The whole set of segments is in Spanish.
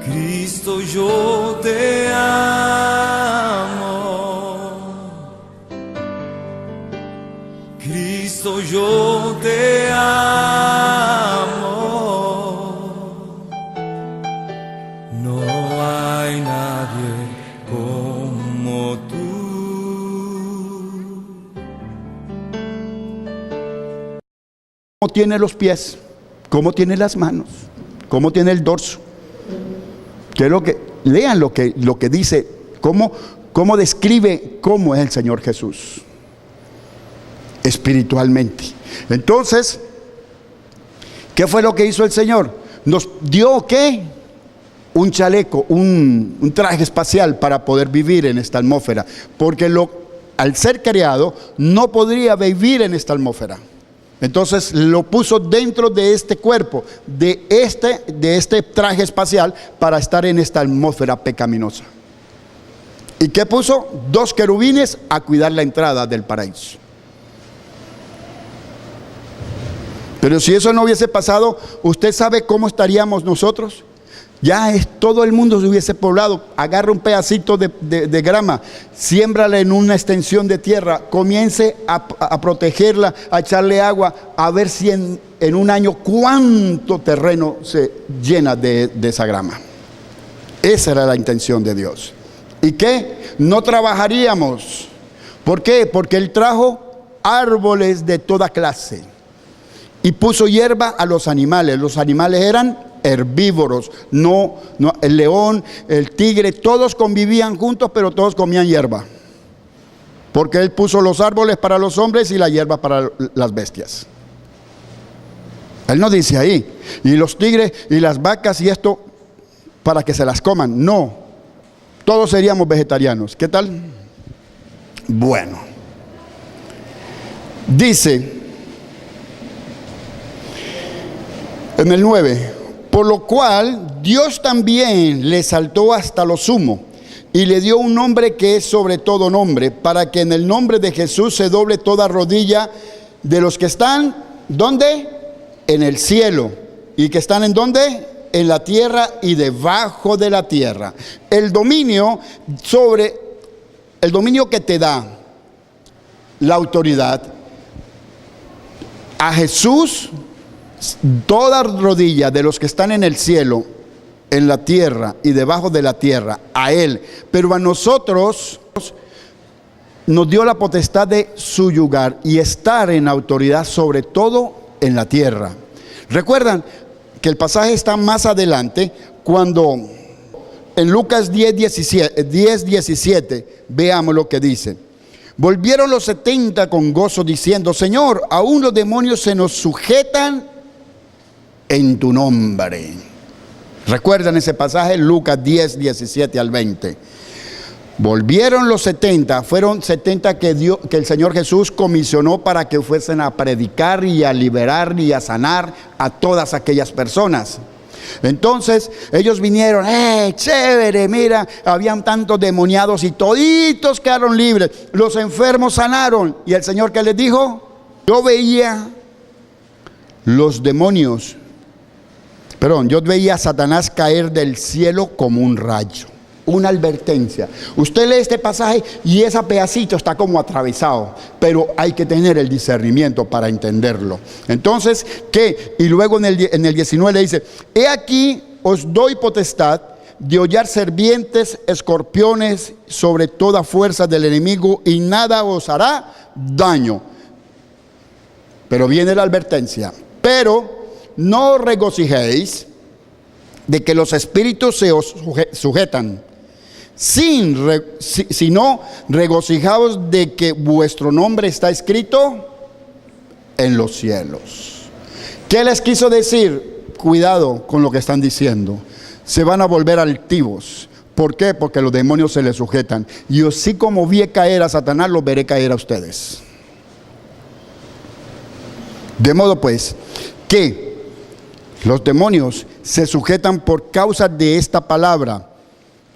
Cristo, yo te amo. Cristo, yo te amo. No hay nadie como tú. ¿Cómo tiene los pies? ¿Cómo tiene las manos? ¿Cómo tiene el dorso? ¿Qué es lo que, lean lo que dice, cómo describe cómo es el Señor Jesús espiritualmente. Entonces, ¿qué fue lo que hizo el Señor? Nos dio, ¿qué? Un chaleco, un traje espacial para poder vivir en esta atmósfera, porque al ser creado no podría vivir en esta atmósfera. Entonces lo puso dentro de este cuerpo, de este traje espacial, para estar en esta atmósfera pecaminosa. ¿Y qué puso? 2 querubines a cuidar la entrada del paraíso. Pero si eso no hubiese pasado, ¿usted sabe cómo estaríamos nosotros? Ya todo el mundo se hubiese poblado. Agarra un pedacito de grama, siémbrala en una extensión de tierra, comience a protegerla, a echarle agua, a ver si en un año cuánto terreno se llena de esa grama. Esa era la intención de Dios. ¿Y qué? No trabajaríamos. ¿Por qué? Porque Él trajo árboles de toda clase y puso hierba a los animales. Los animales eran herbívoros, no, el león, el tigre, todos convivían juntos, pero todos comían hierba, porque Él puso los árboles para los hombres y la hierba para las bestias. Él no dice ahí, y los tigres y las vacas y esto para que se las coman, no, todos seríamos vegetarianos. ¿Qué tal? Bueno, dice en el 9: por lo cual Dios también le exaltó hasta lo sumo y le dio un nombre que es sobre todo nombre, para que en el nombre de Jesús se doble toda rodilla de los que están, ¿dónde? En el cielo. ¿Y que están en dónde? En la tierra y debajo de la tierra. El dominio que te da la autoridad a Jesús. Toda rodilla de los que están en el cielo, en la tierra y debajo de la tierra, a Él. Pero a nosotros nos dio la potestad de suyugar y estar en autoridad sobre todo en la tierra. Recuerdan que el pasaje está más adelante, cuando en Lucas 10:17, veamos lo que dice. Volvieron los 70 con gozo diciendo: Señor, aún los demonios se nos sujetan en tu nombre. ¿Recuerdan ese pasaje? Lucas 10:17 al 20. Volvieron los 70, fueron 70 que el Señor Jesús comisionó para que fuesen a predicar y a liberar y a sanar a todas aquellas personas. Entonces ellos vinieron, chévere, mira, habían tantos demoniados y toditos quedaron libres, los enfermos sanaron. ¿Y el Señor qué les dijo? Yo veía a Satanás caer del cielo como un rayo. Una advertencia. Usted lee este pasaje y ese pedacito está como atravesado, pero hay que tener el discernimiento para entenderlo. Entonces, ¿qué? Y luego en el 19 le dice: he aquí os doy potestad de hollar serpientes, escorpiones, sobre toda fuerza del enemigo, y nada os hará daño. Pero viene la advertencia: pero no os regocijéis de que los espíritus se os sujetan, sino regocijaos de que vuestro nombre está escrito en los cielos. ¿Qué les quiso decir? Cuidado con lo que están diciendo. Se van a volver altivos. ¿Por qué? Porque los demonios se les sujetan. Y así como vi caer a Satanás, los veré caer a ustedes. De modo pues que los demonios se sujetan por causa de esta palabra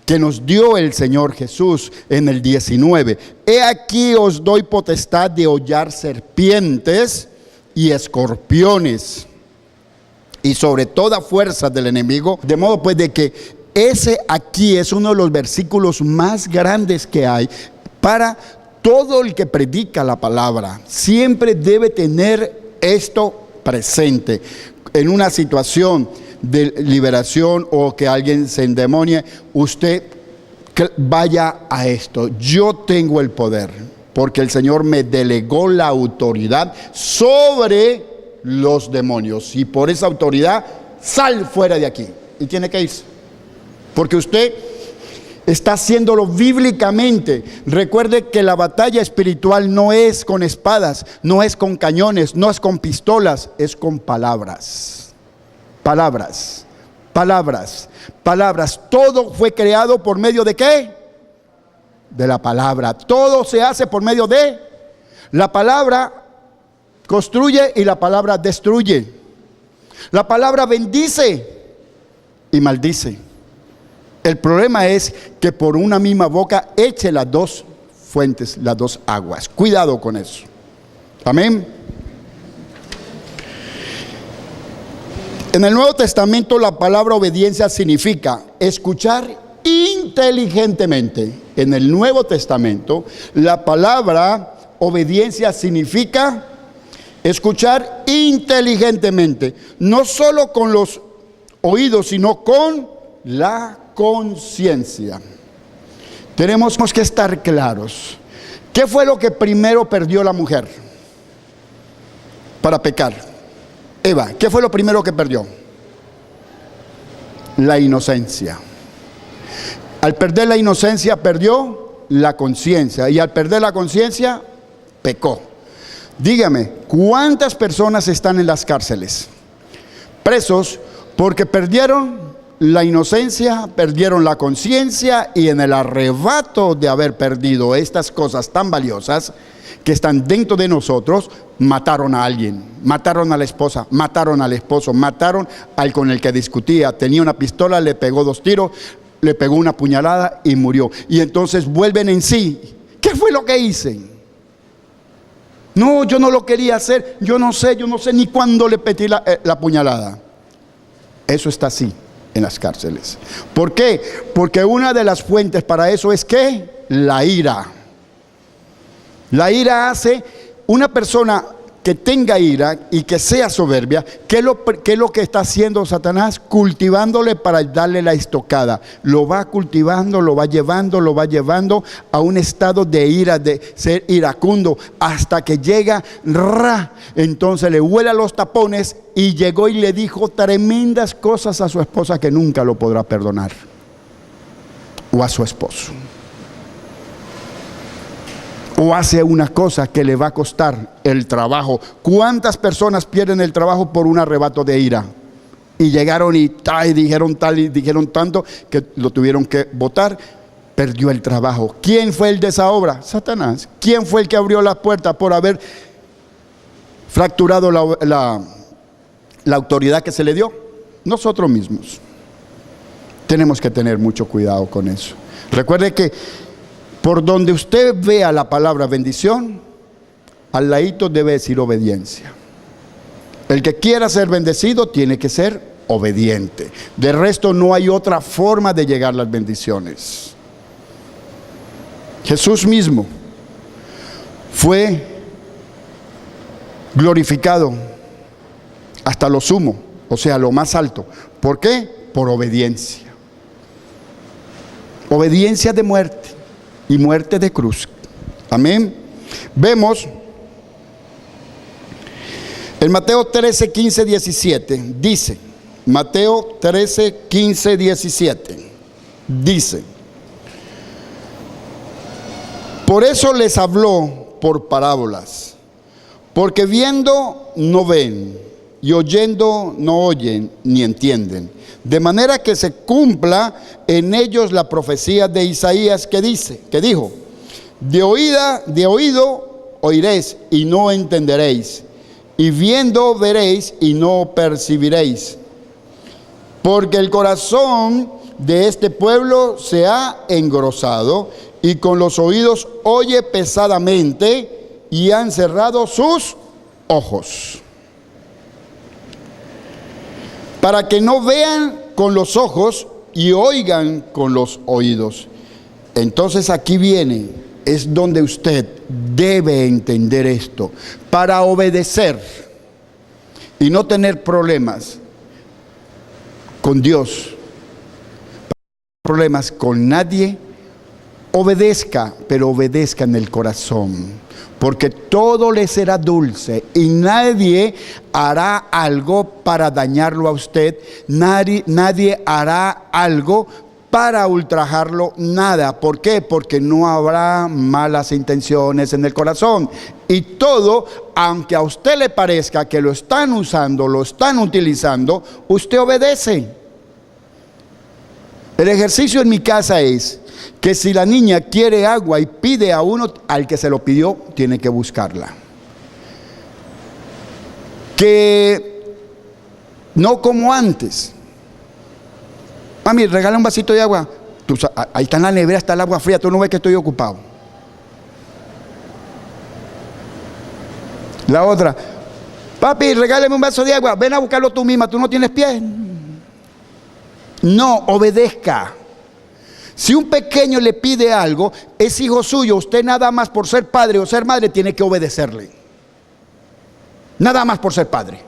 que nos dio el Señor Jesús en el 19. He aquí os doy potestad de hollar serpientes y escorpiones y sobre toda fuerza del enemigo, de modo pues de que ese aquí es uno de los versículos más grandes que hay para todo el que predica la palabra. Siempre debe tener esto presente. En una situación de liberación o que alguien se endemonie, usted vaya a esto. Yo tengo el poder, porque el Señor me delegó la autoridad sobre los demonios. Y por esa autoridad, sal fuera de aquí. Y tiene que irse. Porque usted está haciéndolo bíblicamente. Recuerde que la batalla espiritual no es con espadas, no es con cañones, no es con pistolas, es con palabras. Palabras, palabras, palabras. Todo fue creado por medio de ¿qué? De la palabra. Todo se hace por medio de la palabra. Construye y la palabra destruye. La palabra bendice y maldice. El problema es que por una misma boca eche las dos fuentes, las dos aguas. Cuidado con eso. Amén. En el Nuevo Testamento la palabra obediencia significa escuchar inteligentemente. En el Nuevo Testamento la palabra obediencia significa escuchar inteligentemente, no solo con los oídos, sino con la conciencia. Tenemos que estar claros. ¿Qué fue lo que primero perdió la mujer para pecar? Eva, ¿qué fue lo primero que perdió? La inocencia. Al perder la inocencia perdió la conciencia, y al perder la conciencia pecó. Dígame, ¿cuántas personas están en las cárceles? Presos porque perdieron la inocencia, perdieron la conciencia, y en el arrebato de haber perdido estas cosas tan valiosas que están dentro de nosotros, mataron a alguien, mataron a la esposa, mataron al esposo, mataron al con el que discutía, tenía una pistola, le pegó 2 tiros, le pegó una puñalada y murió. Y entonces vuelven en sí. ¿Qué fue lo que hice? No, yo no lo quería hacer, yo no sé ni cuándo le metí la puñalada. Eso está así en las cárceles. ¿Por qué? Porque una de las fuentes para eso es ¿qué? La ira. La ira hace una persona que tenga ira y que sea soberbia. ¿Qué es lo que está haciendo Satanás? Cultivándole para darle la estocada. Lo va cultivando, lo va llevando a un estado de ira, de ser iracundo, hasta que llega entonces le huela los tapones y llegó y le dijo tremendas cosas a su esposa que nunca lo podrá perdonar, o a su esposo. O hace una cosa que le va a costar el trabajo. ¿Cuántas personas pierden el trabajo por un arrebato de ira? Y llegaron y dijeron tal y dijeron tanto que lo tuvieron que botar. Perdió el trabajo. ¿Quién fue el de esa obra? Satanás. ¿Quién fue el que abrió las puertas por haber fracturado la autoridad que se le dio? Nosotros mismos. Tenemos que tener mucho cuidado con eso. Recuerde que por donde usted vea la palabra bendición, al ladito debe decir obediencia. El que quiera ser bendecido tiene que ser obediente. De resto no hay otra forma de llegar a las bendiciones. Jesús mismo fue glorificado hasta lo sumo, o sea, lo más alto. ¿Por qué? Por obediencia. Obediencia de muerte. Y muerte de cruz. Amén. Vemos en Mateo 13, 15, 17. Dice, Mateo 13, 15, 17. Dice, por eso les habló por parábolas, porque viendo no ven, y oyendo no oyen ni entienden, de manera que se cumpla en ellos la profecía de Isaías que dijo, de oído oiréis y no entenderéis, y viendo veréis y no percibiréis, porque el corazón de este pueblo se ha engrosado, y con los oídos oye pesadamente, y han cerrado sus ojos, para que no vean con los ojos y oigan con los oídos. Entonces aquí viene, es donde usted debe entender esto. Para obedecer y no tener problemas con Dios, problemas con nadie, obedezca, pero obedezca en el corazón. Porque todo le será dulce y nadie hará algo para dañarlo a usted, nadie hará algo para ultrajarlo, nada. ¿Por qué? Porque no habrá malas intenciones en el corazón. Y todo, aunque a usted le parezca que lo están usando, lo están utilizando, usted obedece. El ejercicio en mi casa es que si la niña quiere agua y pide a uno, al que se lo pidió, tiene que buscarla. Que no como antes. Mami, regala un vasito de agua. Ahí está en la nevera, está el agua fría, tú no ves que estoy ocupado. La otra, papi, regálame un vaso de agua, ven a buscarlo tú misma, tú no tienes pies. No, obedezca. Si un pequeño le pide algo, es hijo suyo, usted nada más por ser padre o ser madre tiene que obedecerle. Nada más por ser padre.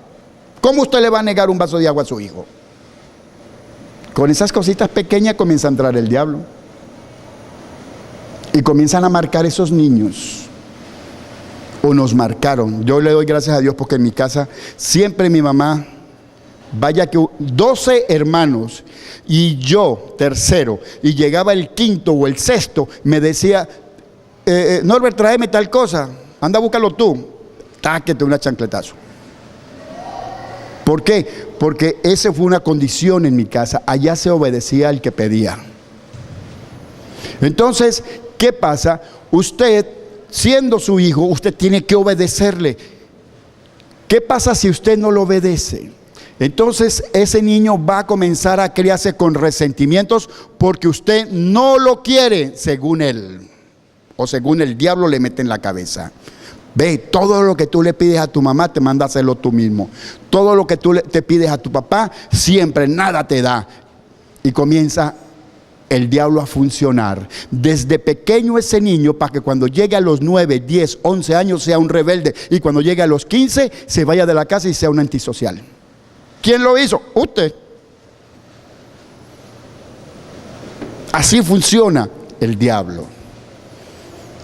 ¿Cómo usted le va a negar un vaso de agua a su hijo? Con esas cositas pequeñas comienza a entrar el diablo. Y comienzan a marcar esos niños. O nos marcaron. Yo le doy gracias a Dios porque en mi casa siempre mi mamá, vaya que 12 hermanos y yo tercero, y llegaba el quinto o el sexto, me decía, Norbert, tráeme tal cosa, anda a búscalo tú, táquete una chancletazo. ¿Por qué? Porque esa fue una condición en mi casa, allá se obedecía al que pedía. Entonces, ¿qué pasa? Usted, siendo su hijo, usted tiene que obedecerle. ¿Qué pasa si usted no lo obedece? Entonces ese niño va a comenzar a criarse con resentimientos porque usted no lo quiere según él o según el diablo le mete en la cabeza. Ve, todo lo que tú le pides a tu mamá te manda a hacerlo tú mismo. Todo lo que tú te pides a tu papá siempre nada te da. Y comienza el diablo a funcionar. Desde pequeño ese niño para que cuando llegue a los 9, 10, 11 años sea un rebelde y cuando llegue a los 15 se vaya de la casa y sea un antisocial. ¿Quién lo hizo? Usted. Así funciona el diablo.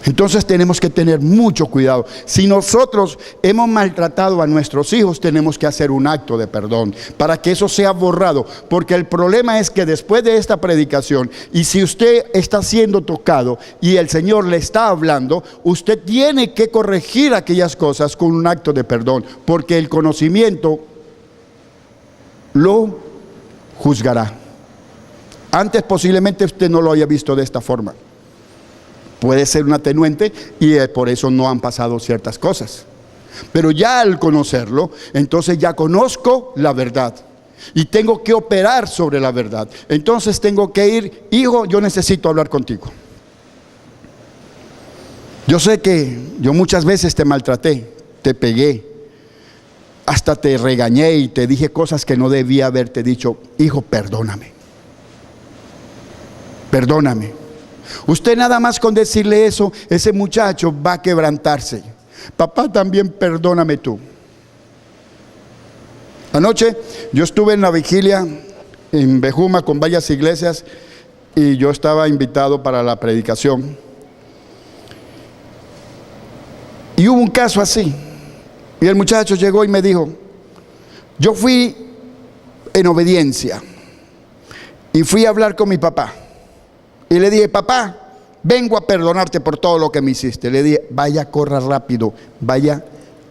Entonces tenemos que tener mucho cuidado. Si nosotros hemos maltratado a nuestros hijos, tenemos que hacer un acto de perdón para que eso sea borrado. Porque el problema es que después de esta predicación, y si usted está siendo tocado y el Señor le está hablando, usted tiene que corregir aquellas cosas con un acto de perdón. Porque el conocimiento lo juzgará. Antes posiblemente usted no lo haya visto de esta forma. Puede ser un atenuante y por eso no han pasado ciertas cosas. Pero ya al conocerlo, entonces ya conozco la verdad y tengo que operar sobre la verdad. Entonces tengo que ir, hijo, yo necesito hablar contigo. Yo sé que yo muchas veces te maltraté, te pegué, hasta te regañé y te dije cosas que no debía haberte dicho. Hijo, perdóname. Perdóname. Usted nada más con decirle eso, ese muchacho va a quebrantarse. Papá, también perdóname tú. Anoche yo estuve en la vigilia en Bejuma con varias iglesias y yo estaba invitado para la predicación. Y hubo un caso así. Y el muchacho llegó y me dijo, yo fui en obediencia y fui a hablar con mi papá. Y le dije, papá, vengo a perdonarte por todo lo que me hiciste. Le dije, vaya, corra rápido, vaya,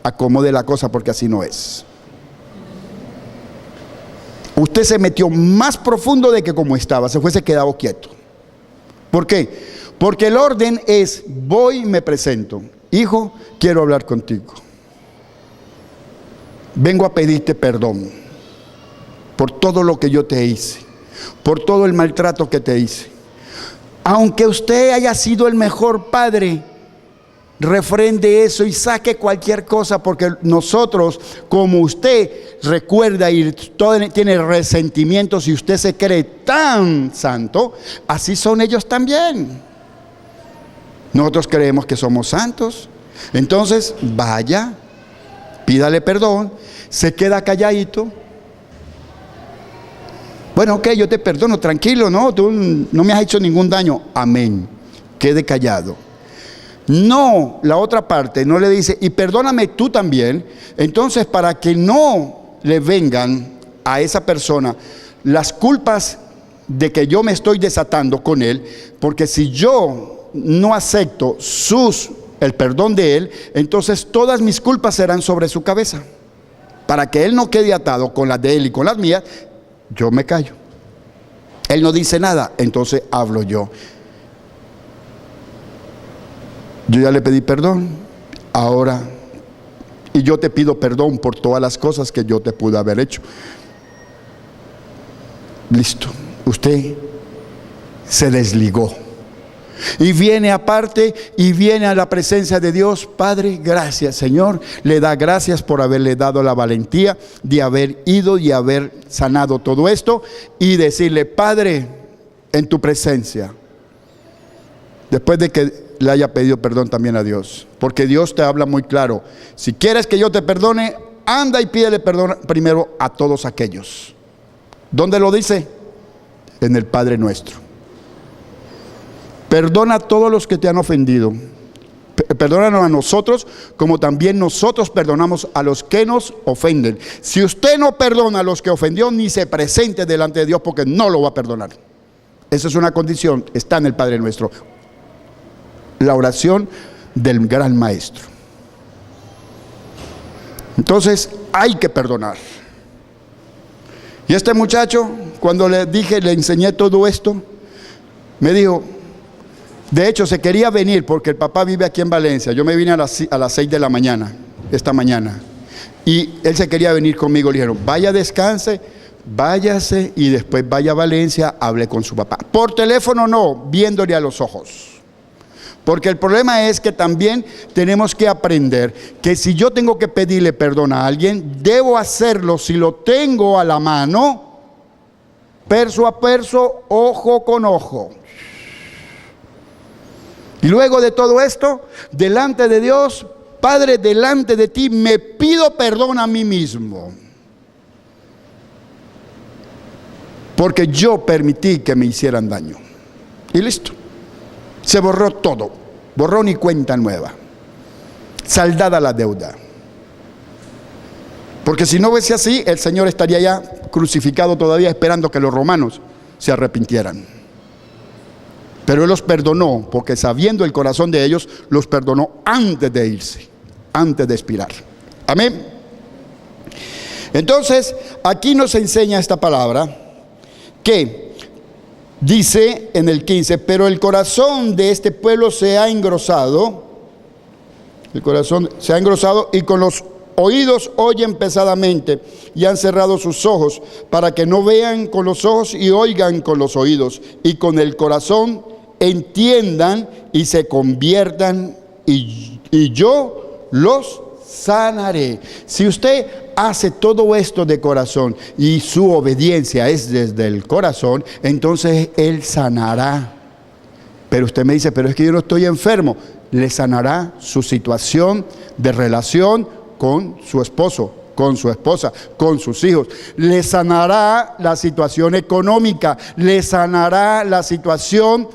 acomode la cosa porque así no es. Usted se metió más profundo de que como estaba, se fuese quedado quieto. ¿Por qué? Porque el orden es, voy y me presento. Hijo, quiero hablar contigo. Vengo a pedirte perdón por todo lo que yo te hice, por todo el maltrato que te hice. Aunque usted haya sido el mejor padre, refrende eso y saque cualquier cosa, porque nosotros, como usted, recuerda y tiene resentimientos y usted se cree tan santo, así son ellos también. Nosotros creemos que somos santos. Entonces, vaya, pídale perdón, se queda calladito. Bueno, ok, yo te perdono, tranquilo, no, tú no me has hecho ningún daño. Amén. Quede callado. No, la otra parte no le dice, y perdóname tú también. Entonces, para que no le vengan a esa persona las culpas de que yo me estoy desatando con él, porque si yo no acepto el perdón de él, entonces todas mis culpas serán sobre su cabeza. Para que él no quede atado con las de él y con las mías, yo me callo. Él no dice nada, entonces hablo yo. Yo ya le pedí perdón, ahora, y yo te pido perdón por todas las cosas que yo te pude haber hecho. Listo, usted se desligó. Y viene aparte y viene a la presencia de Dios. Padre, gracias Señor. Le da gracias por haberle dado la valentía de haber ido y haber sanado todo esto. Y decirle, Padre, en tu presencia, después de que le haya pedido perdón también a Dios. Porque Dios te habla muy claro. Si quieres que yo te perdone, anda y pídele perdón primero a todos aquellos. ¿Dónde lo dice? En el Padre Nuestro. Perdona a todos los que te han ofendido. Perdónanos a nosotros, como también nosotros perdonamos a los que nos ofenden. Si usted no perdona a los que ofendió, ni se presente delante de Dios, porque no lo va a perdonar. Esa es una condición, está en el Padre Nuestro. La oración del gran maestro. Entonces hay que perdonar. Y este muchacho, cuando le enseñé todo esto, me dijo, de hecho se quería venir porque el papá vive aquí en Valencia. Yo me vine a las 6 de la mañana, esta mañana, y él se quería venir conmigo. Le dijeron, vaya, descanse, váyase y después vaya a Valencia, hable con su papá. Por teléfono no, viéndole a los ojos. Porque el problema es que también tenemos que aprender que si yo tengo que pedirle perdón a alguien, debo hacerlo si lo tengo a la mano, perso a perso, ojo con ojo. Y luego de todo esto, delante de Dios, Padre, delante de ti, me pido perdón a mí mismo. Porque yo permití que me hicieran daño. Y listo. Se borró todo, borrón y cuenta nueva, saldada la deuda. Porque si no fuese así, el Señor estaría ya crucificado todavía esperando que los romanos se arrepintieran. Pero Él los perdonó, porque sabiendo el corazón de ellos, los perdonó antes de irse, antes de expirar. Amén. Entonces, aquí nos enseña esta palabra que dice en el 15, pero el corazón de este pueblo se ha engrosado, y con los oídos oyen pesadamente y han cerrado sus ojos para que no vean con los ojos y oigan con los oídos y con el corazón entiendan y se conviertan y yo los sanaré. Si usted hace todo esto de corazón y su obediencia es desde el corazón, entonces Él sanará. Pero usted me dice, pero es que yo no estoy enfermo. Le sanará su situación de relación con su esposo, con su esposa, con sus hijos. Le sanará la situación económica, le sanará la situación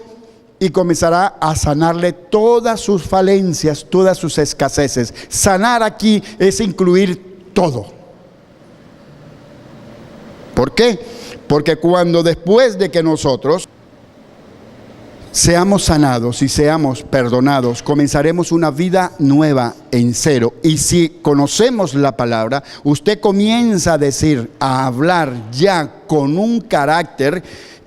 y comenzará a sanarle todas sus falencias, todas sus escaseces. Sanar aquí es incluir todo. ¿Por qué? Porque cuando después de que nosotros seamos sanados y seamos perdonados, comenzaremos una vida nueva en cero. Y si conocemos la palabra, usted comienza a decir, a hablar ya con un carácter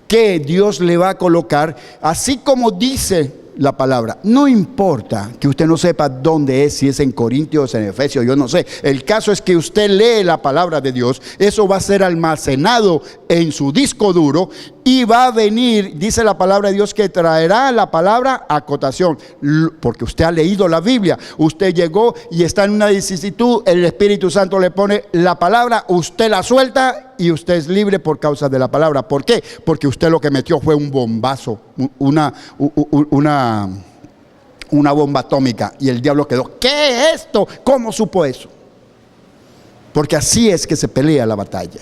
que Dios le va a colocar, así como dice la palabra. No importa que usted no sepa dónde es, si es en Corintios, en Efesios, yo no sé. El caso es que usted lee la palabra de Dios, eso va a ser almacenado en su disco duro y va a venir, dice la palabra de Dios, que traerá la palabra acotación, porque usted ha leído la Biblia, usted llegó y está en una vicisitud, el Espíritu Santo le pone la palabra, usted la suelta y usted es libre por causa de la palabra. ¿Por qué? Porque usted lo que metió fue un bombazo, una bomba atómica, y el diablo quedó, ¿qué es esto? ¿Cómo supo eso? Porque así es que se pelea la batalla.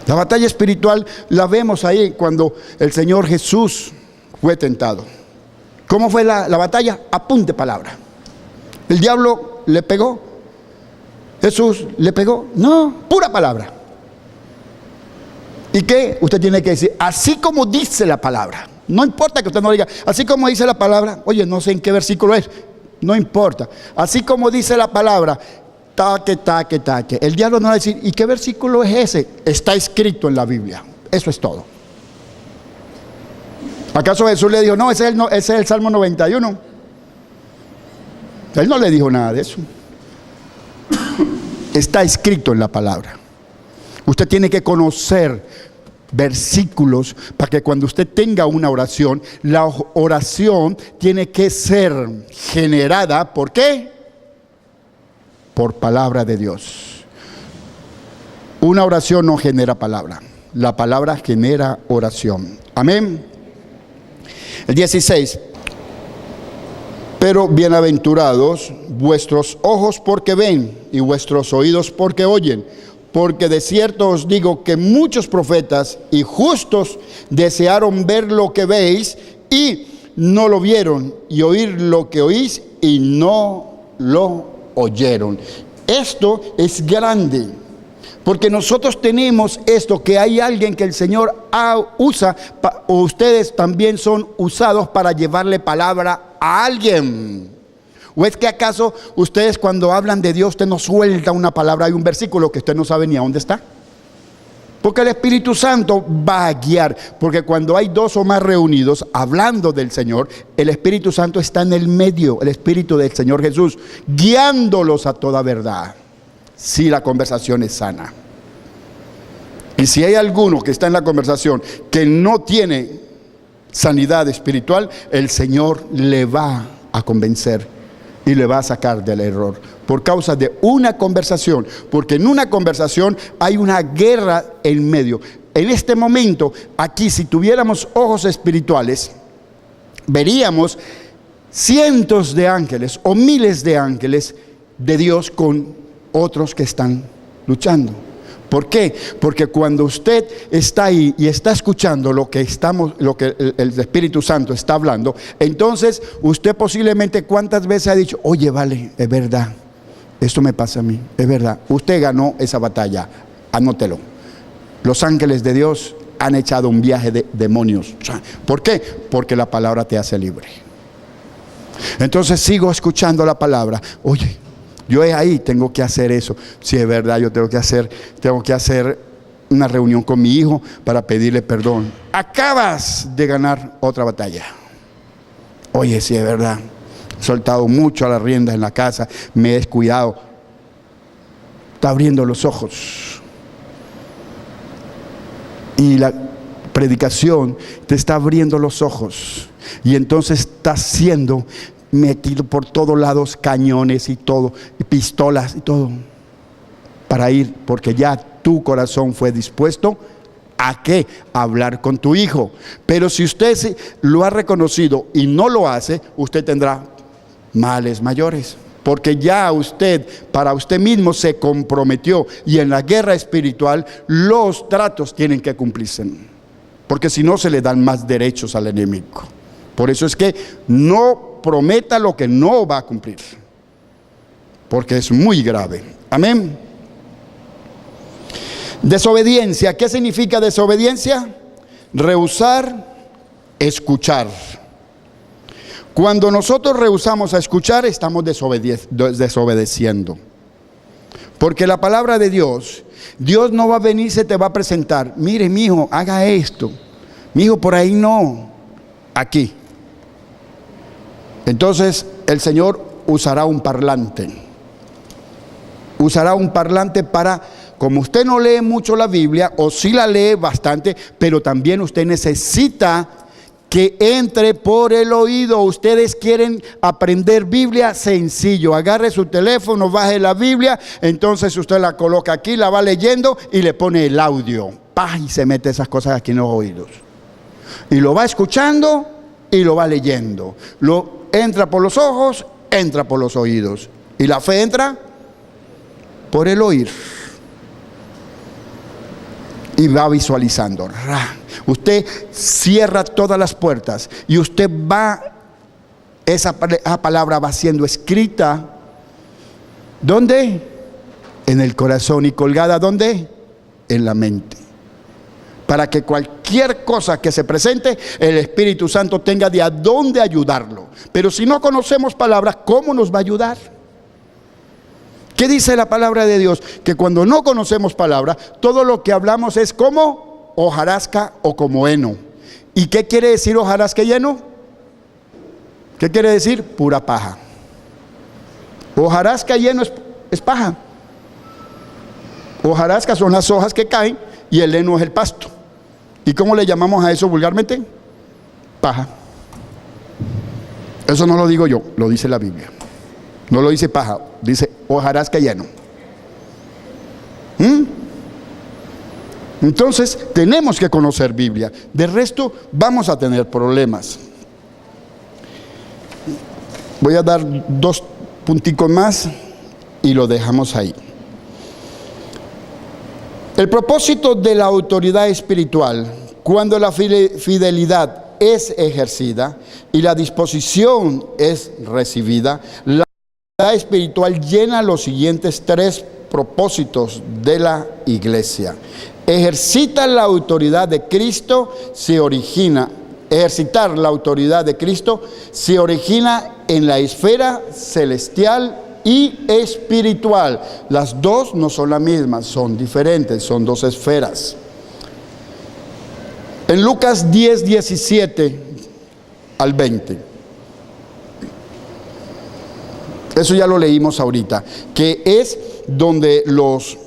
La batalla espiritual la vemos ahí cuando el Señor Jesús fue tentado. ¿Cómo fue la batalla? Apunte palabra. ¿El diablo le pegó? ¿Jesús le pegó? No, pura palabra. ¿Y qué? Usted tiene que decir, así como dice la palabra. No importa que usted no diga, así como dice la palabra. Oye, no sé en qué versículo es. No importa. Así como dice la palabra. Taque, taque, taque. El diablo no va a decir, ¿y qué versículo es ese? Está escrito en la Biblia. Eso es todo. ¿Acaso Jesús le dijo, no, ese es el Salmo 91? Él no le dijo nada de eso. Está escrito en la palabra. Usted tiene que conocer versículos para que cuando usted tenga una oración, la oración tiene que ser generada, ¿por qué? Por palabra de Dios. Una oración no genera palabra, la palabra genera oración. Amén. El 16. Pero bienaventurados vuestros ojos porque ven y vuestros oídos porque oyen, porque de cierto os digo que muchos profetas y justos desearon ver lo que veis y no lo vieron, y oír lo que oís y no lo oyeron. Esto es grande, porque nosotros tenemos esto, que hay alguien que el Señor usa, o ustedes también son usados para llevarle palabra a alguien. ¿O es que acaso ustedes cuando hablan de Dios, usted no suelta una palabra, hay un versículo que usted no sabe ni a dónde está? Porque el Espíritu Santo va a guiar, porque cuando hay dos o más reunidos hablando del Señor, el Espíritu Santo está en el medio, el Espíritu del Señor Jesús, guiándolos a toda verdad, si la conversación es sana. Y si hay alguno que está en la conversación que no tiene sanidad espiritual, el Señor le va a convencer y le va a sacar del error por causa de una conversación, porque en una conversación hay una guerra en medio. En este momento, aquí, si tuviéramos ojos espirituales, veríamos cientos de ángeles o miles de ángeles de Dios con otros que están luchando. ¿Por qué? Porque cuando usted está ahí y está escuchando lo que el Espíritu Santo está hablando, entonces usted posiblemente cuántas veces ha dicho, oye, vale, es verdad, esto me pasa a mí, es verdad, usted ganó esa batalla, anótelo. Los ángeles de Dios han echado un viaje de demonios. ¿Por qué? Porque la palabra te hace libre. Entonces sigo escuchando la palabra, oye, yo ahí tengo que hacer eso. Si es verdad, yo tengo que hacer una reunión con mi hijo para pedirle perdón. Acabas de ganar otra batalla. Oye, si es verdad, he soltado mucho a las riendas en la casa, me he descuidado. Está abriendo los ojos. Y la predicación te está abriendo los ojos. Y entonces estás siendo metido por todos lados, cañones y todo, y pistolas y todo, para ir, porque ya tu corazón fue dispuesto a ¿qué? A hablar con tu hijo. Pero si usted lo ha reconocido y no lo hace, usted tendrá males mayores, porque ya usted, para usted mismo se comprometió, y en la guerra espiritual los tratos tienen que cumplirse, porque si no se le dan más derechos al enemigo. Por eso es que no prometa lo que no va a cumplir, porque es muy grave. Amén. Desobediencia. ¿Qué significa desobediencia? Rehusar escuchar. Cuando nosotros rehusamos a escuchar, estamos desobedeciendo. Porque la palabra de Dios no va a venir, se te va a presentar. Mire, mi hijo, haga esto. Mi hijo, por ahí no. Aquí. Entonces el Señor usará un parlante. Usará un parlante para, como usted no lee mucho la Biblia, o sí la lee bastante, pero también usted necesita que entre por el oído. Ustedes quieren aprender Biblia, sencillo, agarre su teléfono, baje la Biblia, entonces usted la coloca aquí, la va leyendo y le pone el audio, y se mete esas cosas aquí en los oídos, y lo va escuchando y lo va leyendo. Lo entra por los ojos, entra por los oídos, y la fe entra por el oír y va visualizando. Usted cierra todas las puertas y usted va, esa palabra va siendo escrita, ¿dónde? En el corazón, y colgada, ¿dónde? En la mente, para que cualquier cosa que se presente, el Espíritu Santo tenga de a dónde ayudarlo. Pero si no conocemos palabras, ¿cómo nos va a ayudar? ¿Qué dice la palabra de Dios? Que cuando no conocemos palabra, todo lo que hablamos es como hojarasca o como heno. ¿Y qué quiere decir hojarasca y heno? ¿Qué quiere decir? Pura paja. Hojarasca y heno es paja. Hojarasca son las hojas que caen y el heno es el pasto. ¿Y cómo le llamamos a eso vulgarmente? Paja. Eso no lo digo yo, lo dice la Biblia. No lo dice paja, dice hojarasca y heno. Entonces tenemos que conocer Biblia. De resto vamos a tener problemas. Voy a dar 2 punticos más y lo dejamos ahí. El propósito de la autoridad espiritual, cuando la fidelidad es ejercida y la disposición es recibida, la autoridad espiritual llena los siguientes 3 propósitos de la iglesia. Ejercitar la autoridad de Cristo se origina en la esfera celestial y espiritual. Las dos no son las mismas, son diferentes, son 2 esferas. En Lucas 10, 17 al 20, eso ya lo leímos ahorita, que es donde los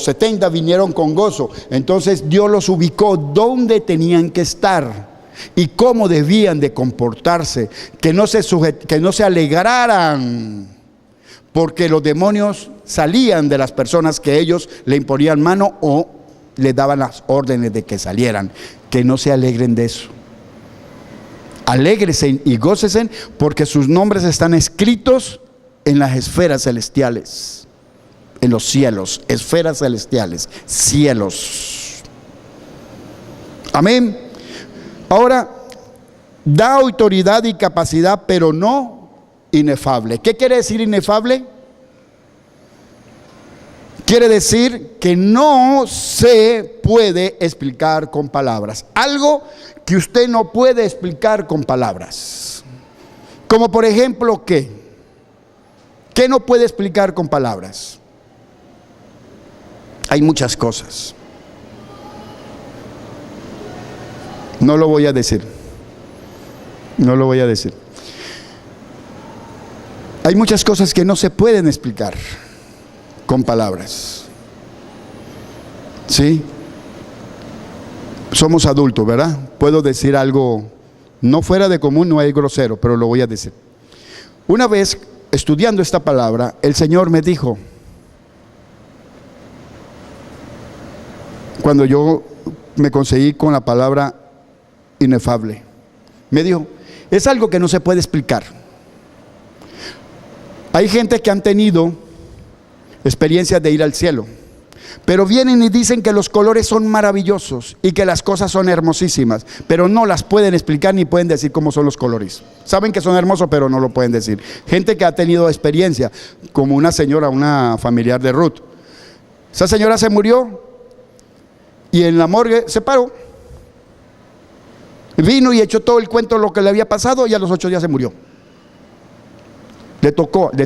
70 vinieron con gozo. Entonces Dios los ubicó donde tenían que estar y cómo debían de comportarse, que no se alegraran porque los demonios salían de las personas que ellos le imponían mano o le daban las órdenes de que salieran. Que no se alegren de eso. Alégrense y gócesen porque sus nombres están escritos en las esferas celestiales, en los cielos, esferas celestiales, cielos. Amén. Ahora, da autoridad y capacidad, pero no inefable. ¿Qué quiere decir inefable? Quiere decir que no se puede explicar con palabras. Algo que usted no puede explicar con palabras. Como por ejemplo, ¿qué? ¿Qué no puede explicar con palabras? Hay muchas cosas. No lo voy a decir. No lo voy a decir. Hay muchas cosas que no se pueden explicar con palabras. ¿Sí? Somos adultos, ¿verdad? Puedo decir algo no fuera de común, no es grosero, pero lo voy a decir. Una vez, estudiando esta palabra, el Señor me dijo, cuando yo me conseguí con la palabra inefable, me dijo, es algo que no se puede explicar. Hay gente que han tenido experiencias de ir al cielo, pero vienen y dicen que los colores son maravillosos y que las cosas son hermosísimas, pero no las pueden explicar ni pueden decir cómo son los colores. Saben que son hermosos, pero no lo pueden decir. Gente que ha tenido experiencia, como una señora, una familiar de Ruth. Esa señora se murió y en la morgue se paró. Vino y echó todo el cuento de lo que le había pasado y a los 8 días se murió. Le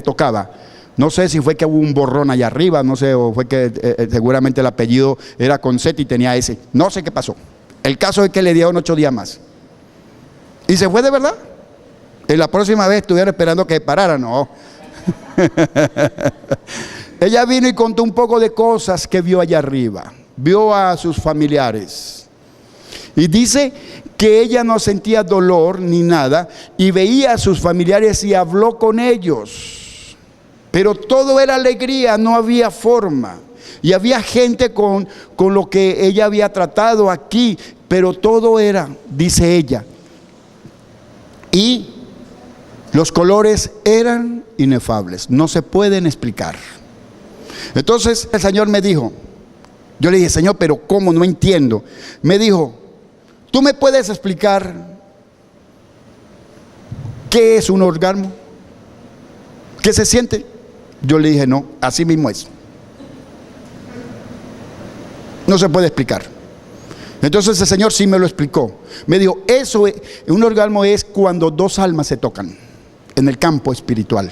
tocaba. No sé si fue que hubo un borrón allá arriba, no sé, o fue que seguramente el apellido era con Z y tenía S. No sé qué pasó. El caso es que le dieron 8 días más. Y se fue de verdad. En la próxima vez estuvieron esperando que parara, no. Ella vino y contó un poco de cosas que vio allá arriba. Vio a sus familiares. Y dice que ella no sentía dolor ni nada y veía a sus familiares y habló con ellos. Pero todo era alegría, no había forma. Y había gente con lo que ella había tratado aquí, pero todo era, dice ella. Y los colores eran inefables, no se pueden explicar. Entonces el Señor me dijo, yo le dije, Señor, pero ¿cómo? No entiendo. Me dijo, ¿tú me puedes explicar qué es un orgasmo? ¿Qué se siente? Yo le dije, no, así mismo es. No se puede explicar. Entonces el Señor sí me lo explicó. Me dijo, eso es, un orgasmo es cuando dos almas se tocan en el campo espiritual.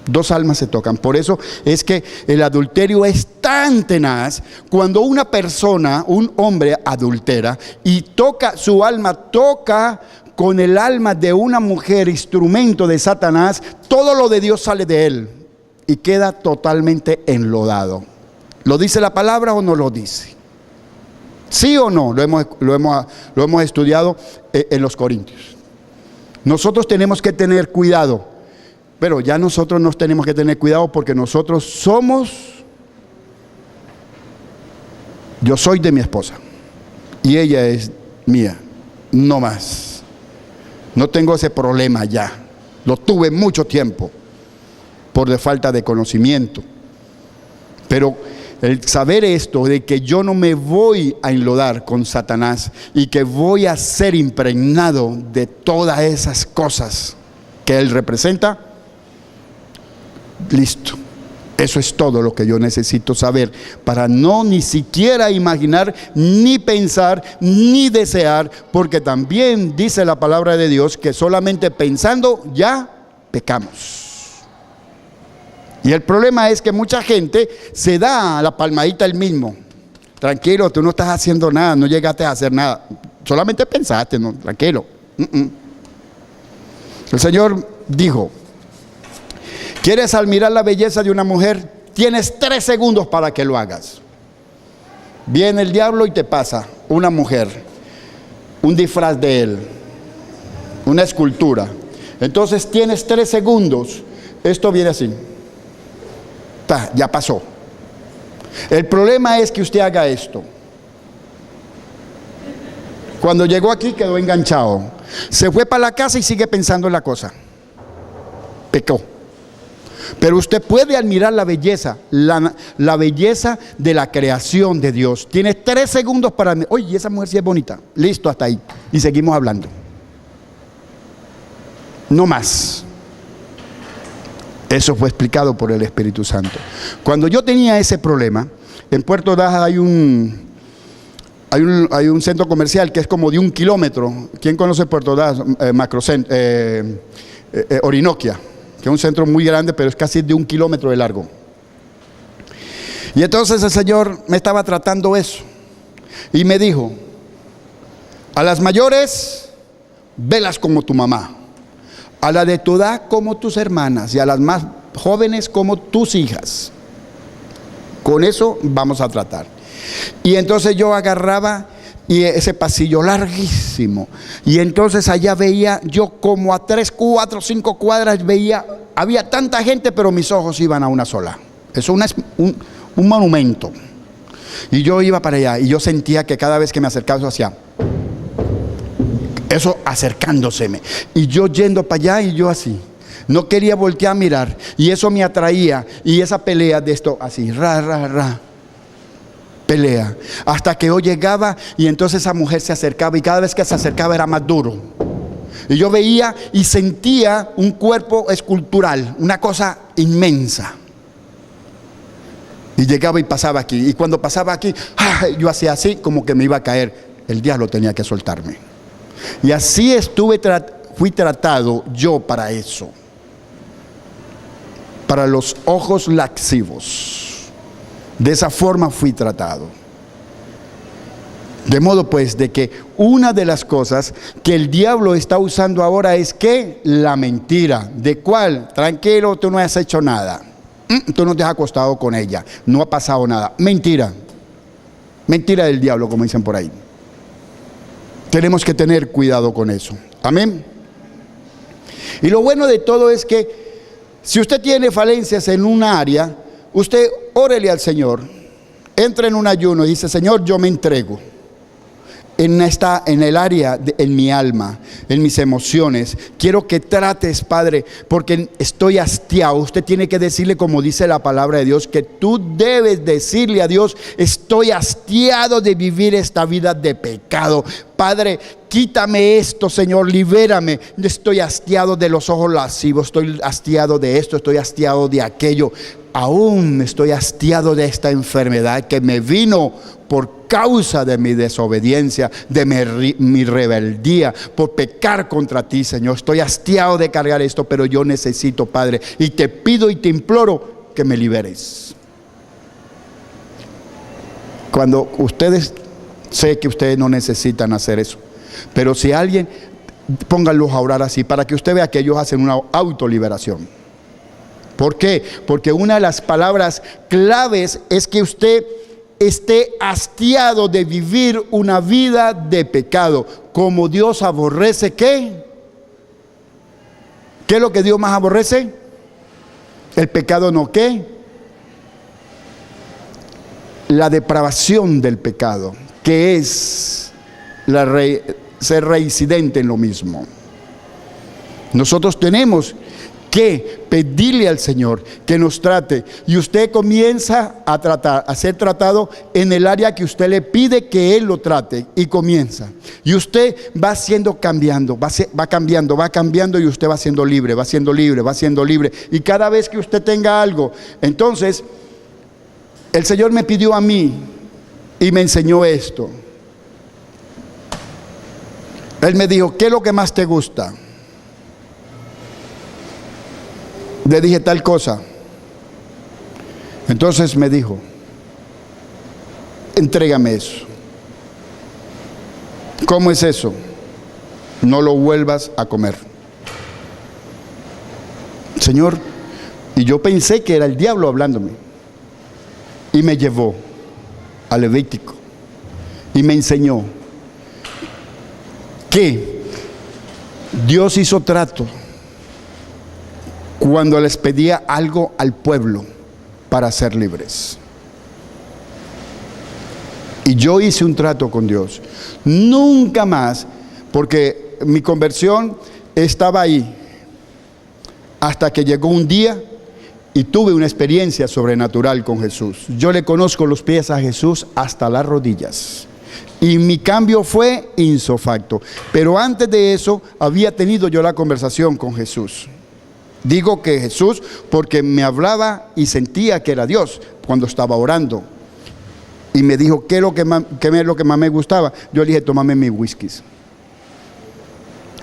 Dos almas se tocan. Por eso es que el adulterio es tan tenaz. Cuando una persona, un hombre adultera y toca su alma, toca con el alma de una mujer, instrumento de Satanás, todo lo de Dios sale de él y queda totalmente enlodado. ¿Lo dice la palabra o no lo dice? ¿Sí o no? Lo hemos estudiado en los Corintios. Nosotros tenemos que tener cuidado, pero ya nosotros nos tenemos que tener cuidado porque nosotros somos, yo soy de mi esposa y ella es mía, no más. No tengo ese problema ya, lo tuve mucho tiempo por de falta de conocimiento, pero el saber esto de que yo no me voy a enlodar con Satanás y que voy a ser impregnado de todas esas cosas que él representa, listo. Eso es todo lo que yo necesito saber para no ni siquiera imaginar, ni pensar, ni desear, porque también dice la palabra de Dios que solamente pensando ya pecamos. Y el problema es que mucha gente se da la palmadita él mismo. Tranquilo, tú no estás haciendo nada, no llegaste a hacer nada. Solamente pensaste, no, tranquilo. El Señor dijo, ¿quieres admirar la belleza de una mujer? Tienes 3 segundos para que lo hagas. Viene el diablo y te pasa una mujer, un disfraz de él, una escultura. Entonces tienes 3 segundos. Esto viene así. Ya pasó. El problema es que usted haga esto. Cuando llegó aquí quedó enganchado. Se fue para la casa y sigue pensando en la cosa. Pecó. Pero usted puede admirar la belleza, la belleza de la creación de Dios. Tiene 3 segundos para... Oye, esa mujer sí es bonita. Listo, hasta ahí. Y seguimos hablando. No más. Eso fue explicado por el Espíritu Santo. Cuando yo tenía ese problema, en Puerto Ordaz hay un centro comercial que es como de 1 kilómetro. ¿Quién conoce Puerto Ordaz? Orinoquia, que es un centro muy grande, pero es casi de 1 kilómetro de largo. Y entonces el Señor me estaba tratando eso. Y me dijo, a las mayores, velas como tu mamá. A la de tu edad como tus hermanas y a las más jóvenes como tus hijas. Con eso vamos a tratar. Y entonces yo agarraba y ese pasillo larguísimo. Y entonces allá veía yo como a 3, 4, 5 cuadras veía, había tanta gente, pero mis ojos iban a una sola. Eso es un monumento. Y yo iba para allá y yo sentía que cada vez que me acercaba eso hacía... Eso acercándoseme. Y yo yendo para allá y yo así. No quería voltear a mirar. Y eso me atraía. Y esa pelea de esto así. Pelea. Hasta que yo llegaba y entonces esa mujer se acercaba. Y cada vez que se acercaba era más duro. Y yo veía y sentía un cuerpo escultural. Una cosa inmensa. Y llegaba y pasaba aquí. Y cuando pasaba aquí, yo hacía así como que me iba a caer. El diablo tenía que soltarme. Y así fui tratado yo para eso. Para los ojos lascivos. De esa forma fui tratado. De modo pues de que una de las cosas que el diablo está usando ahora es que la mentira. ¿De cuál? Tranquilo, tú no has hecho nada. Tú no te has acostado con ella, no ha pasado nada. Mentira. Mentira del diablo, como dicen por ahí. Tenemos que tener cuidado con eso. Amén. Y lo bueno de todo es que si usted tiene falencias en una área, usted órele al Señor, entra en un ayuno y dice: Señor, yo me entrego en el área, en mi alma, en mis emociones. Quiero que trates, Padre, porque estoy hastiado. Usted tiene que decirle, como dice la palabra de Dios, que tú debes decirle a Dios: estoy hastiado de vivir esta vida de pecado. Padre, quítame esto, Señor, libérame. Estoy hastiado de los ojos lascivos, estoy hastiado de esto, estoy hastiado de aquello. Aún estoy hastiado de esta enfermedad que me vino por causa de mi desobediencia, de mi rebeldía, por pecar contra ti, Señor. Estoy hastiado de cargar esto, pero yo necesito, Padre, y te pido y te imploro que me liberes. Cuando ustedes, sé que ustedes no necesitan hacer eso, pero si alguien, pónganlos a orar así, para que usted vea que ellos hacen una autoliberación. ¿Por qué? Porque una de las palabras claves es que usted esté hastiado de vivir una vida de pecado. Como Dios aborrece, ¿qué? ¿Qué es lo que Dios más aborrece? El pecado, ¿no qué? La depravación del pecado, que es ser reincidente en lo mismo. Nosotros tenemos que pedirle al Señor que nos trate, y usted comienza a ser tratado en el área que usted le pide que Él lo trate, y comienza, y usted va cambiando, va cambiando, y usted va siendo libre, va siendo libre, y cada vez que usted tenga algo, entonces el Señor me pidió a mí y me enseñó esto. Él me dijo: ¿qué es lo que más te gusta? Le dije: tal cosa. Entonces me dijo: entrégame eso. ¿Cómo es eso? No lo vuelvas a comer. Señor, y yo pensé que era el diablo hablándome, y me llevó a Levítico y me enseñó que Dios hizo trato cuando les pedía algo al pueblo para ser libres. Y yo hice un trato con Dios. Nunca más, porque mi conversión estaba ahí, hasta que llegó un día y tuve una experiencia sobrenatural con Jesús. Yo le conozco los pies a Jesús hasta las rodillas. Y mi cambio fue insofacto. Pero antes de eso había tenido yo la conversación con Jesús. Digo que Jesús porque me hablaba y sentía que era Dios cuando estaba orando. Y me dijo: ¿qué es lo que más me gustaba? Yo le dije: tómame mis whiskies.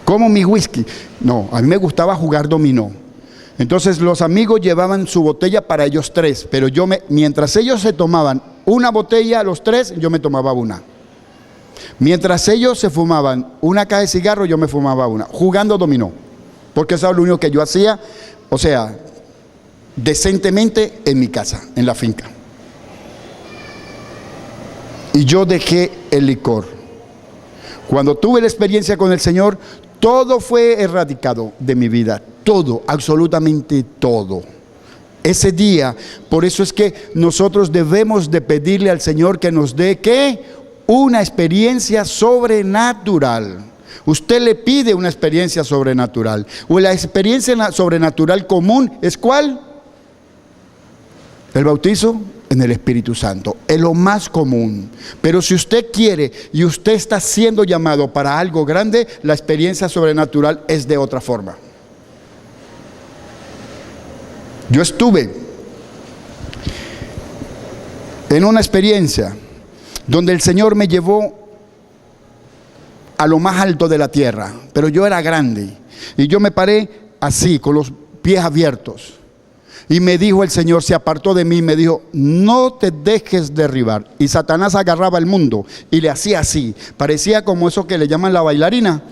¿Cómo mi whisky? No, a mí me gustaba jugar dominó. Entonces los amigos llevaban su botella para ellos tres, pero mientras ellos se tomaban una botella, los tres, yo me tomaba una. Mientras ellos se fumaban una caja de cigarros, yo me fumaba una, jugando dominó, porque eso es lo único que yo hacía, o sea, decentemente en mi casa, en la finca. Y yo dejé el licor. Cuando tuve la experiencia con el Señor, todo fue erradicado de mi vida, todo, absolutamente todo. Ese día, por eso es que nosotros debemos de pedirle al Señor que nos dé, ¿qué? Una experiencia sobrenatural. Usted le pide una experiencia sobrenatural. O la experiencia sobrenatural común es ¿cuál? El bautizo en el Espíritu Santo. Es lo más común. Pero si usted quiere y usted está siendo llamado para algo grande, la experiencia sobrenatural es de otra forma. Yo estuve en una experiencia donde el Señor me llevó a lo más alto de la tierra, pero yo era grande y yo me paré así, con los pies abiertos, y me dijo el Señor, se apartó de mí y me dijo: no te dejes derribar. Y Satanás agarraba el mundo y le hacía así, parecía como eso que le llaman la bailarina,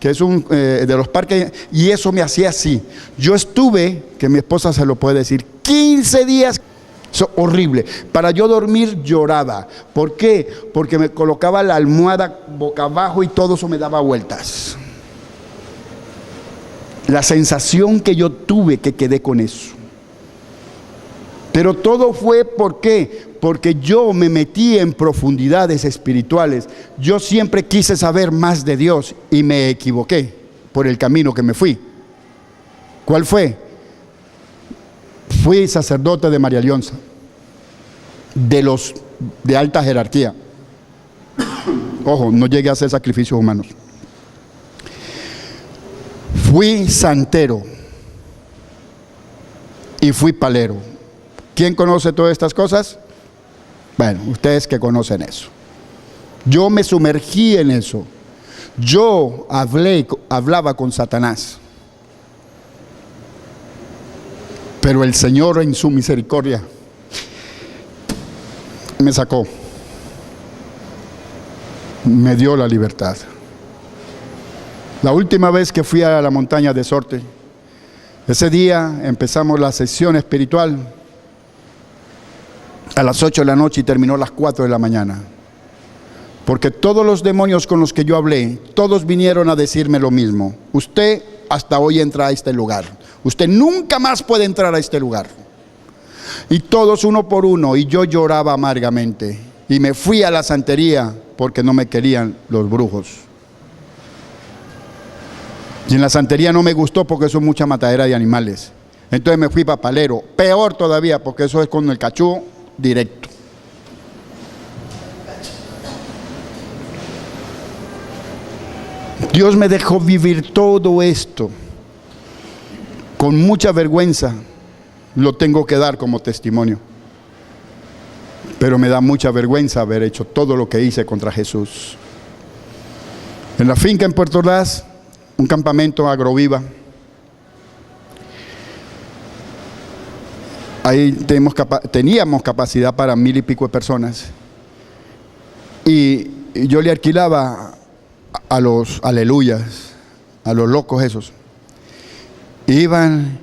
que es de los parques, y eso me hacía así. Yo estuve, que mi esposa se lo puede decir, 15 días, eso, horrible. Para yo dormir lloraba. ¿Por qué? Porque me colocaba la almohada boca abajo y todo eso me daba vueltas. La sensación que yo tuve, que quedé con eso. Pero todo fue, ¿por qué? Porque yo me metí en profundidades espirituales. Yo siempre quise saber más de Dios y me equivoqué por el camino que me fui. ¿Cuál fue? Fui sacerdote de María Leonza, de alta jerarquía. Ojo, no llegué a hacer sacrificios humanos. Fui santero y fui palero. ¿Quién conoce todas estas cosas? Bueno, ustedes que conocen eso. Yo me sumergí en eso. Yo hablaba con Satanás. Pero el Señor en su misericordia me sacó. Me dio la libertad. La última vez que fui a la montaña de Sorte, ese día empezamos la sesión espiritual a las 8 de la noche y terminó a las 4 de la mañana. Porque todos los demonios con los que yo hablé, todos vinieron a decirme lo mismo. Usted hasta hoy entra a este lugar. Usted nunca más puede entrar a este lugar. Y todos uno por uno, y yo lloraba amargamente. Y me fui a la santería porque no me querían los brujos. Y en la santería no me gustó porque eso es mucha matadera de animales. Entonces me fui para palero. Peor todavía porque eso es con el cachú directo. Dios me dejó vivir todo esto. Con mucha vergüenza lo tengo que dar como testimonio. Pero me da mucha vergüenza haber hecho todo lo que hice contra Jesús. En la finca en Puerto Ordaz, un campamento agroviva. Ahí teníamos capacidad para 1000 y pico de personas. Y yo le alquilaba a los aleluyas, a los locos esos. Iban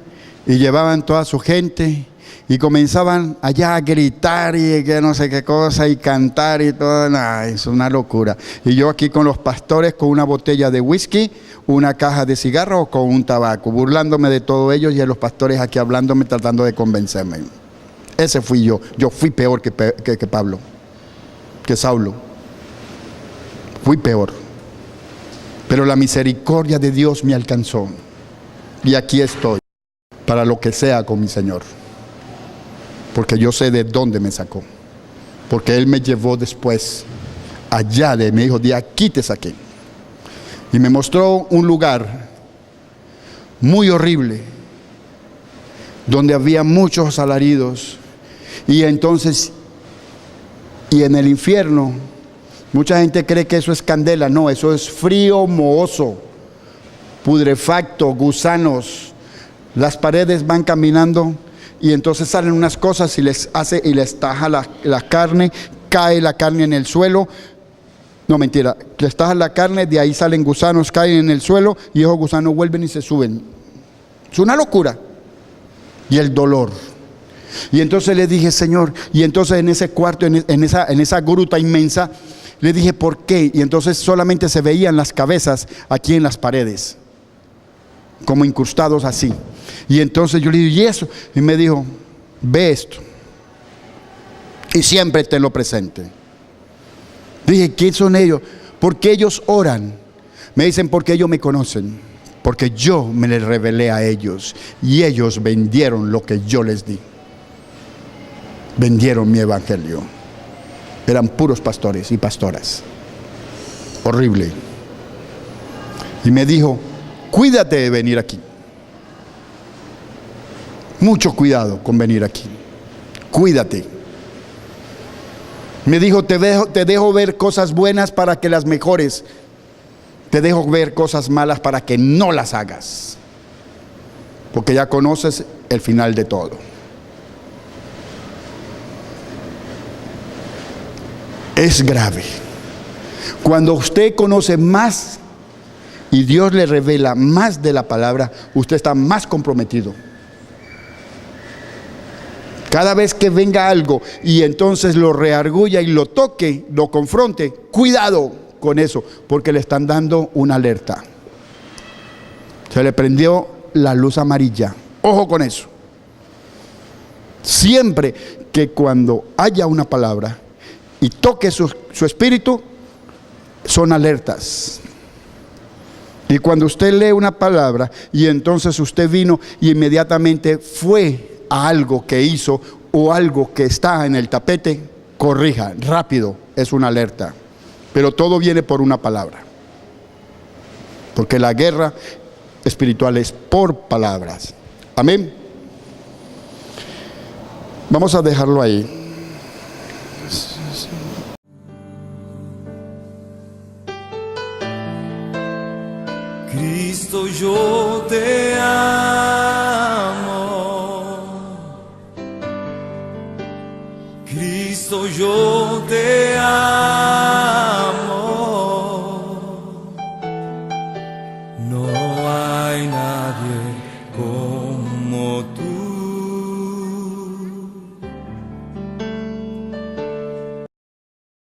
y llevaban toda su gente y comenzaban allá a gritar y que no sé qué cosa y cantar y todo. Nah, es una locura. Y yo aquí con los pastores con una botella de whisky, una caja de cigarros con un tabaco, burlándome de todos ellos, y los pastores aquí hablándome, tratando de convencerme. Ese fui yo. Yo fui peor que Pablo, que Saulo. Fui peor. Pero la misericordia de Dios me alcanzó. Y aquí estoy, para lo que sea con mi Señor. Porque yo sé de dónde me sacó. Porque Él me llevó después allá, me dijo, de aquí te saqué. Y me mostró un lugar muy horrible, donde había muchos alaridos. Y entonces, y en el infierno, mucha gente cree que eso es candela. No, eso es frío, mohoso, pudrefacto, gusanos. Las paredes van caminando y entonces salen unas cosas y les taja la carne, cae la carne en el suelo. No, mentira, les taja la carne, de ahí salen gusanos, caen en el suelo y esos gusanos vuelven y se suben. Es una locura. Y el dolor. Y entonces le dije, Señor, y entonces en ese cuarto, en esa gruta inmensa, le dije, ¿por qué? Y entonces solamente se veían las cabezas aquí en las paredes, como incrustados así. Y entonces yo le dije, ¿y eso? Y me dijo, ve esto. Y siempre tenlo presente. Dije, ¿quién son ellos? Porque ellos oran. Me dicen, porque ellos me conocen. Porque yo me les revelé a ellos. Y ellos vendieron lo que yo les di. Vendieron mi evangelio. Eran puros pastores y pastoras. Horrible. Y me dijo, cuídate de venir aquí. Mucho cuidado con venir aquí. Cuídate. Me dijo, te dejo ver cosas buenas para que las mejores. Te dejo ver cosas malas para que no las hagas. Porque ya conoces el final de todo. Es grave. Cuando usted conoce más y Dios le revela más de la palabra, usted está más comprometido. Cada vez que venga algo y entonces lo reargulla y lo toque, lo confronte, cuidado con eso, porque le están dando una alerta. Se le prendió la luz amarilla. Ojo con eso. Siempre que cuando haya una palabra y toque su espíritu, son alertas. Y cuando usted lee una palabra y entonces usted vino y inmediatamente fue a algo que hizo o algo que está en el tapete, corrija, rápido, es una alerta. Pero todo viene por una palabra. Porque la guerra espiritual es por palabras. Amén. Vamos a dejarlo ahí. Cristo, yo te amo. Cristo, yo te amo.